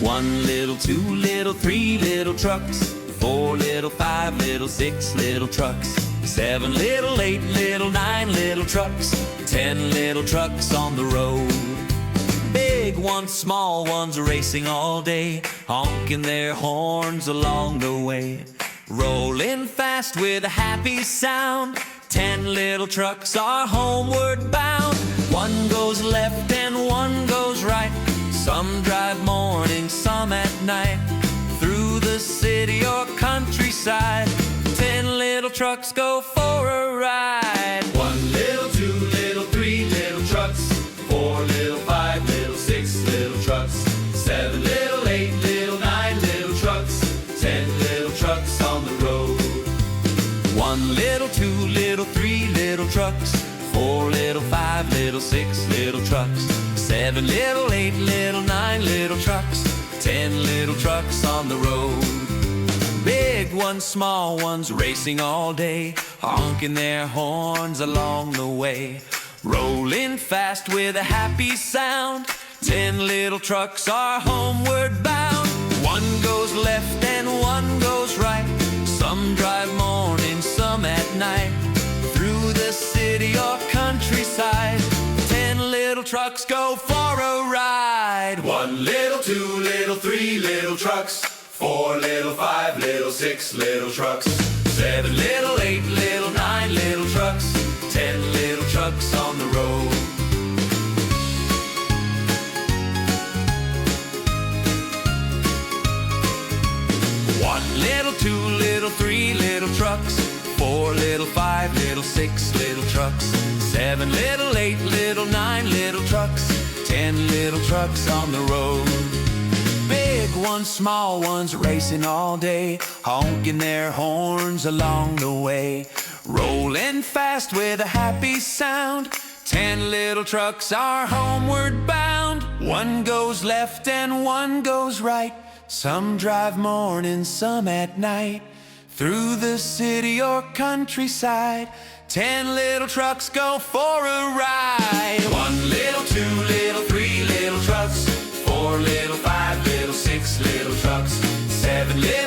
One little, two little, three little trucks, four little, five little, six little trucks, seven little, eight little, nine little trucks, 10 little trucks on the road. Big ones, small ones, racing all day, honking their horns along the way. Rolling fast with a happy sound, 10 little trucks are homeward bound. One goes left and one goes right, some drive morning, some at night. Through the city or countryside, 10 little trucks go for a ride. One little, two little, three little trucks, four little, five little, six little trucks, seven little, eight little, nine little trucks, 10 little trucks on the road. One little, two little, three little trucks, four little, five little, six little trucks, seven little, eight little, nine little trucks, 10 little trucks on the road. Big ones, small ones, racing all day, honking their horns along the way. Rolling fast with a happy sound, 10 little trucks are homeward bound. One goes left and one goes right, some drive morning, some at night. Through the city or countryside, 10 little trucks go for a ride. One little, two little, three little trucks, four little, five little, six little trucks, seven little, eight little, nine little trucks, 10 little trucks on the road. One little, two little, three little trucks, four little, five little, six little trucks, seven little, eight little, nine little trucks, 10 little trucks on the road. Big ones, small ones, racing all day, honking their horns along the way. Rolling fast with a happy sound, 10 little trucks are homeward bound. One goes left and one goes right, some drive morning, some at night. Through the city or countryside, 10 little trucks go for a ride. One little, two little, three little trucks, four little, five little, six little trucks, seven little